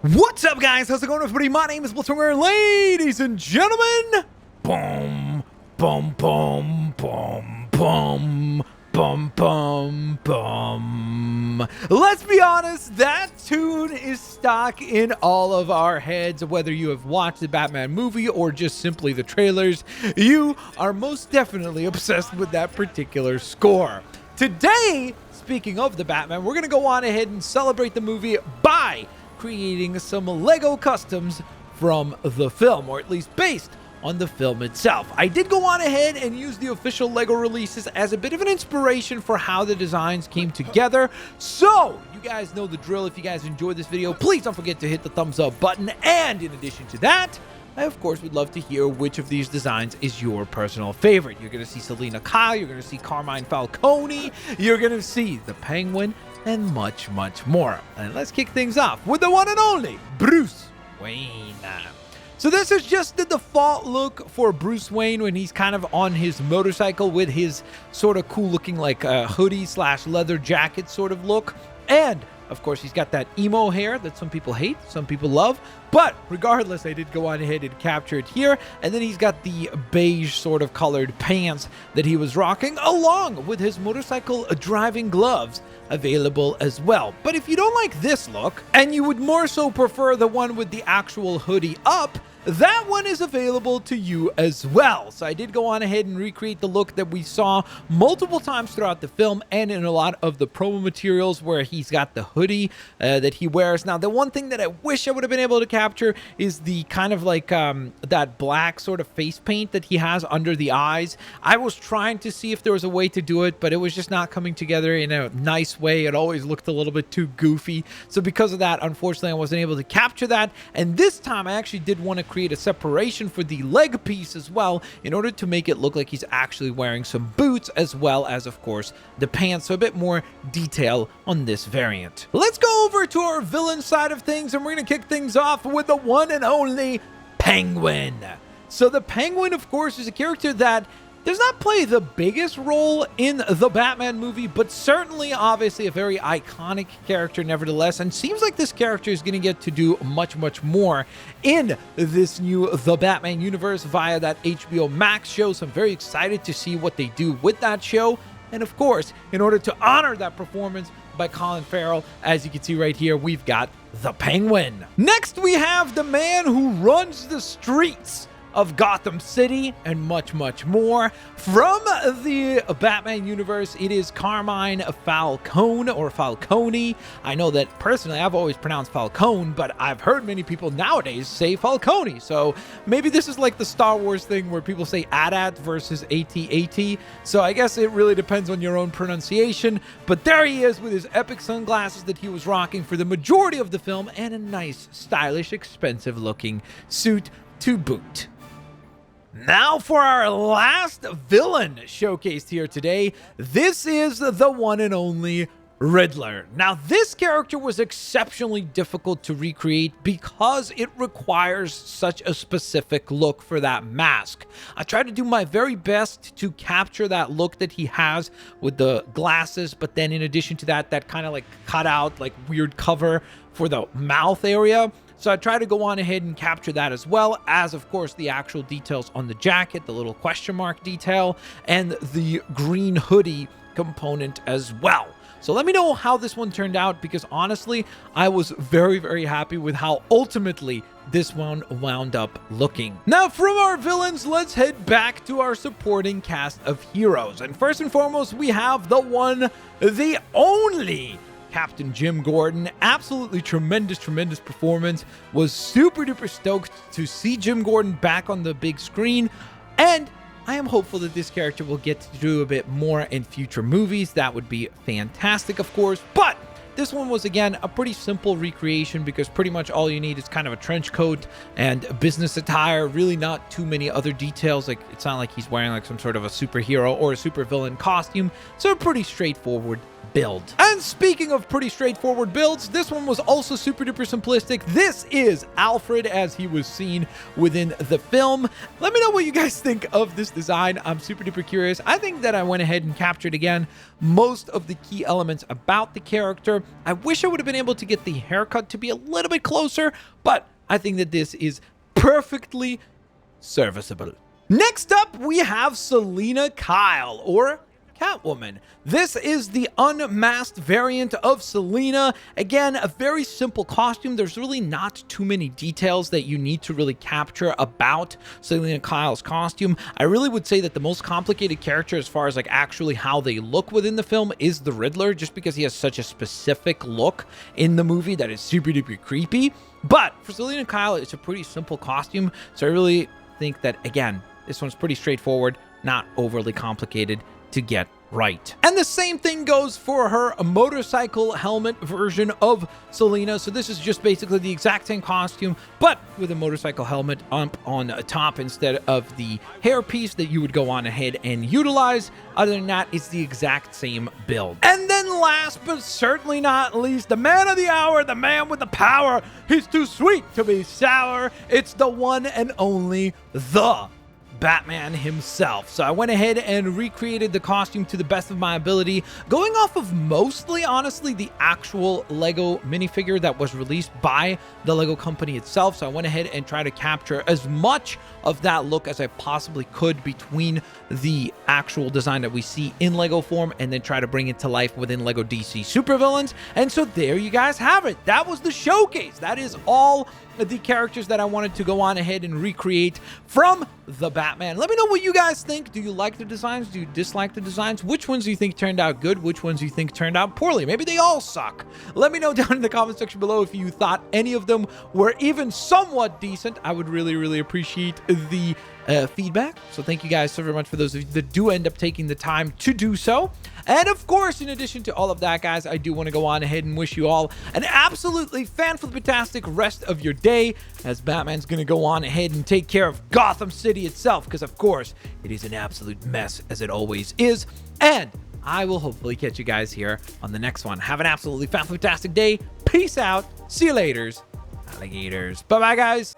What's up, guys? How's it going, everybody? My name is Blitzwinger, ladies and gentlemen. Boom, boom, boom, boom, boom, boom, boom, boom. Let's be honest, that tune is stuck in all of our heads. Whether you have watched the Batman movie or just simply the trailers, you are most definitely obsessed with that particular score. Today, speaking of the Batman, we're going to go on ahead and celebrate the movie by creating some Lego customs from the film, or at least based on the film itself. I did go on ahead and use the official Lego releases as a bit of an inspiration for how the designs came together. So you guys know the drill. If you guys enjoyed this video, please don't forget to hit the thumbs up button. And in addition to that, I, of course, would love to hear which of these designs is your personal favorite. You're going to see Selina Kyle, you're going to see Carmine Falcone, you're going to see the Penguin, and much, much more. And let's kick things off with the one and only Bruce Wayne. So this is just the default look for Bruce Wayne when he's kind of on his motorcycle with his sort of cool looking like hoodie slash leather jacket sort of look. And of course, he's got that emo hair that some people hate, some people love. But regardless, I did go on ahead and capture it here. And then he's got the beige sort of colored pants that he was rocking, along with his motorcycle driving gloves available as well. But if you don't like this look, and you would more so prefer the one with the actual hoodie up, that one is available to you as well. So I did go on ahead and recreate the look that we saw multiple times throughout the film and in a lot of the promo materials where he's got the hoodie that he wears. Now, the one thing that I wish I would have been able to capture is the kind of like that black sort of face paint that he has under the eyes. I was trying to see if there was a way to do it, but it was just not coming together in a nice way. It always looked a little bit too goofy. So because of that, unfortunately, I wasn't able to capture that. And this time, I actually did want to create a separation for the leg piece as well in order to make it look like he's actually wearing some boots as well as, of course, the pants. So a bit more detail on this variant. Let's go over to our villain side of things, and we're going to kick things off with the one and only Penguin. So the Penguin, of course, is a character that does not play the biggest role in the Batman movie, but certainly, obviously, a very iconic character nevertheless, and seems like this character is going to get to do much, much more in this new The Batman universe via that HBO Max show, so I'm very excited to see what they do with that show. And of course, in order to honor that performance by Colin Farrell, as you can see right here, we've got the Penguin. Next, we have the man who runs the streets of Gotham City and much, much more. From the Batman universe, it is Carmine Falcone or Falcone. I know that personally I've always pronounced Falcone, but I've heard many people nowadays say Falcone. So maybe this is like the Star Wars thing where people say AT-AT versus AT-AT. So I guess it really depends on your own pronunciation. But there he is with his epic sunglasses that he was rocking for the majority of the film and a nice, stylish, expensive looking suit to boot. Now for our last villain showcased here today. This is the one and only Riddler. Now, this character was exceptionally difficult to recreate because it requires such a specific look for that mask. I tried to do my very best to capture that look that he has with the glasses, but then in addition to that, that kind of like cut out, like weird cover for the mouth area. So I try to go on ahead and capture that as well as, of course, the actual details on the jacket, the little question mark detail, and the green hoodie component as well. So let me know how this one turned out, because honestly, I was very, very happy with how ultimately this one wound up looking. Now, from our villains, let's head back to our supporting cast of heroes. And first and foremost, we have the one, the only Captain Jim Gordon. Absolutely tremendous performance. Was super duper stoked to see Jim Gordon back on the big screen, and I am hopeful that this character will get to do a bit more in future movies. That would be fantastic, of course, but this one was, again, a pretty simple recreation because pretty much all you need is kind of a trench coat and business attire, really not too many other details. Like, it's not like he's wearing like some sort of a superhero or a supervillain costume, so a pretty straightforward build. And speaking of pretty straightforward builds, this one was also super duper simplistic. This is Alfred as he was seen within the film. Let me know what you guys think of this design. I'm super duper curious. I think that I went ahead and captured again most of the key elements about the character. I wish I would have been able to get the haircut to be a little bit closer, but I think that this is perfectly serviceable. Next up, we have Selina Kyle, or Catwoman. This is the unmasked variant of Selina. Again, a very simple costume. There's really not too many details that you need to really capture about Selina Kyle's costume. I really would say that the most complicated character as far as like actually how they look within the film is the Riddler, just because he has such a specific look in the movie that is super duper creepy. But for Selina Kyle, it's a pretty simple costume. So I really think that, again, this one's pretty straightforward, not overly complicated to get right. And the same thing goes for her motorcycle helmet version of Selina. So this is just basically the exact same costume, but with a motorcycle helmet up on top instead of the hairpiece that you would go on ahead and utilize. Other than that, it's the exact same build. And then last but certainly not least, the man of the hour, the man with the power. He's too sweet to be sour. It's the one and only the Batman himself. So I went ahead and recreated the costume to the best of my ability, going off of mostly, honestly, the actual Lego minifigure that was released by the Lego company itself. So I went ahead and tried to capture as much of that look as I possibly could between the actual design that we see in Lego form and then try to bring it to life within Lego DC Supervillains. And so there you guys have it. That was the showcase. That is all the characters that I wanted to go on ahead and recreate from the Batman. Let me know what you guys think. Do you like the designs? Do you dislike the designs? Which ones do you think turned out good? Which ones do you think turned out poorly? Maybe they all suck. Let me know down in the comment section below if you thought any of them were even somewhat decent. I would really, really appreciate the feedback. So thank you guys so very much for those of you that do end up taking the time to do so. And of course, in addition to all of that, guys, I do want to go on ahead and wish you all an absolutely fan-fantastic rest of your day, as Batman's going to go on ahead and take care of Gotham City itself, because of course, it is an absolute mess, as it always is. And I will hopefully catch you guys here on the next one. Have an absolutely fan-fantastic day. Peace out. See you laters, alligators. Bye-bye, guys.